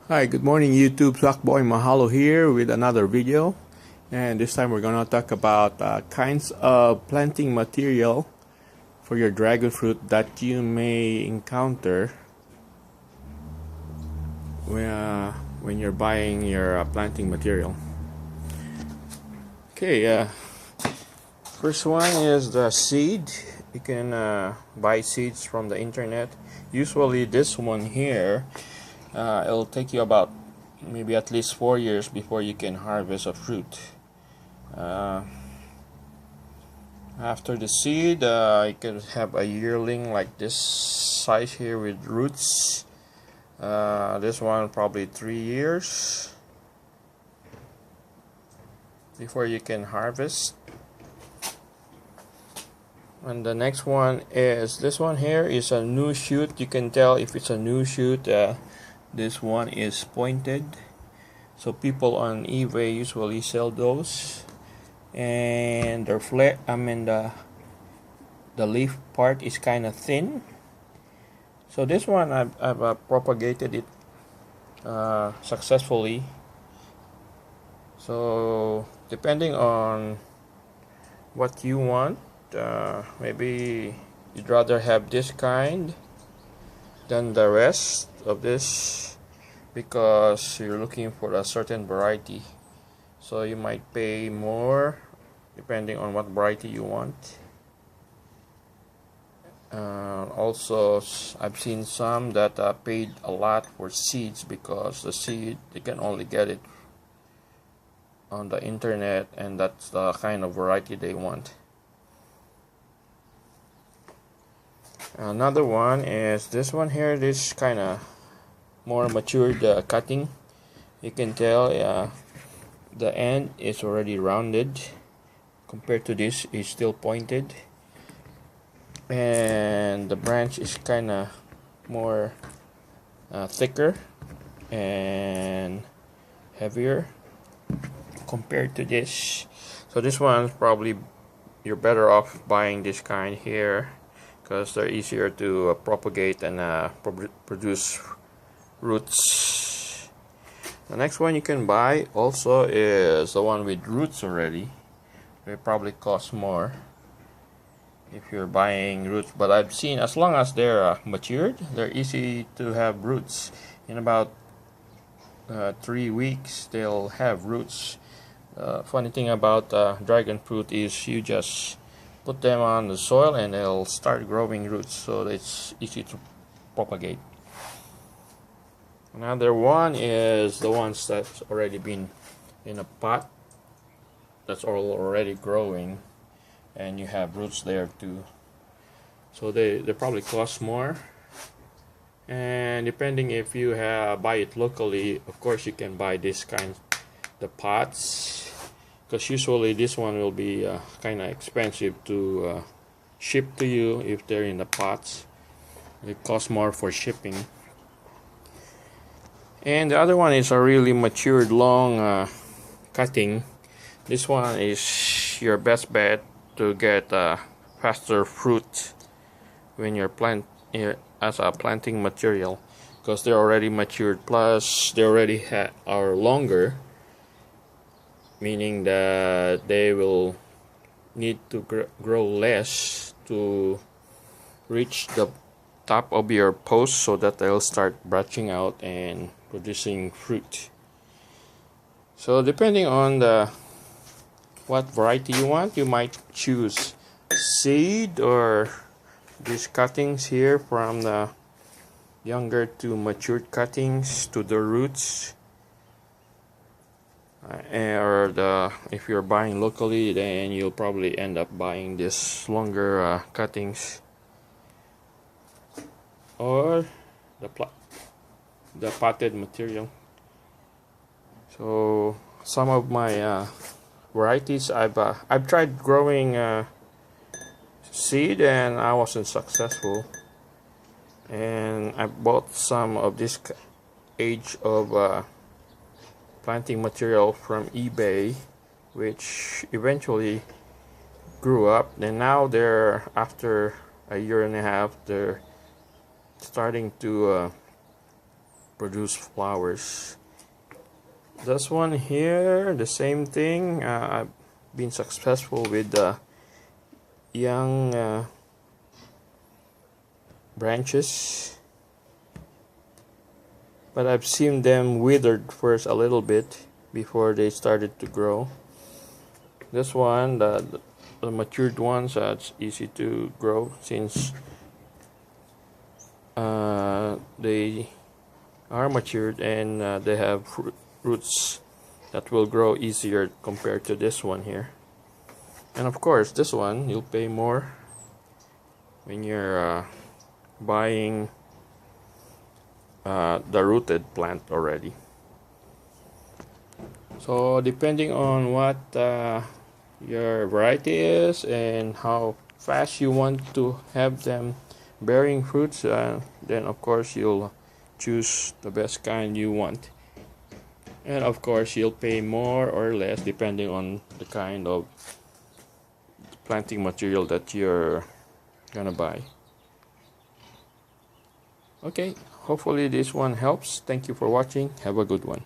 Hi, good morning YouTube. Sackboymahalo here with another video, and this time we're gonna talk about kinds of planting material for your dragon fruit that you may encounter when you're buying your planting material. Okay, first one is the seed. You can buy seeds from the internet. Usually this one here, it'll take you about maybe at least 4 years before you can harvest a fruit. After the seed, you can have a yearling like this size here with roots. This one probably 3 years before you can harvest. And the next one is this one here is a new shoot. You can tell if it's a new shoot. This one is pointed, so people on eBay usually sell those, and their the leaf part is kind of thin. So this one I've propagated it successfully. So depending on what you want, maybe you'd rather have this kind than the rest of this because you're looking for a certain variety, so you might pay more depending on what variety you want. Also, I've seen some that paid a lot for seeds because the seed they can only get it on the internet, and that's the kind of variety they want. Another one is this one here. This kind of more matured cutting. You can tell the end is already rounded compared to this is still pointed, and the branch is kind of more thicker and heavier compared to this. So this one's probably you're better off buying this kind here because they're easier to propagate and produce roots. The next one you can buy also is the one with roots already. They probably cost more if you're buying roots, but I've seen as long as they're matured, they're easy to have roots. In about 3 weeks they'll have roots. Funny thing about dragon fruit is you just put them on the soil and they'll start growing roots, so it's easy to propagate. Another one is the ones that's already been in a pot that's already growing, and you have roots there too. So they probably cost more, and depending if you buy it locally, of course you can buy this kind, the pots, because usually this one will be kind of expensive to ship to you if they're in the pots. It costs more for shipping. And the other one is a really matured long cutting. This one is your best bet to get faster fruit when you're as a planting material, because they're already matured, plus they already are longer, meaning that they will need to grow less to reach the top of your post, so that they'll start branching out and producing fruit. So depending on what variety you want, you might choose seed or these cuttings here, from the younger to matured cuttings to the roots. Or if you're buying locally, then you'll probably end up buying this longer cuttings, or the potted material. So some of my varieties I've tried growing seed and I wasn't successful, and I bought some of this age of planting material from eBay, which eventually grew up, and now they're, after a year and a half, they're starting to produce flowers. This one here, the same thing. I've been successful with the young branches, but I've seen them withered first a little bit before they started to grow. This one, the matured ones, it's easy to grow since they are matured and they have roots that will grow easier compared to this one here. And of course, this one you'll pay more when you're buying the rooted plant already. So depending on what your variety is and how fast you want to have them bearing fruits, then of course you'll choose the best kind you want. And of course you'll pay more or less depending on the kind of planting material that you're gonna buy. Okay, hopefully this one helps. Thank you for watching. Have a good one.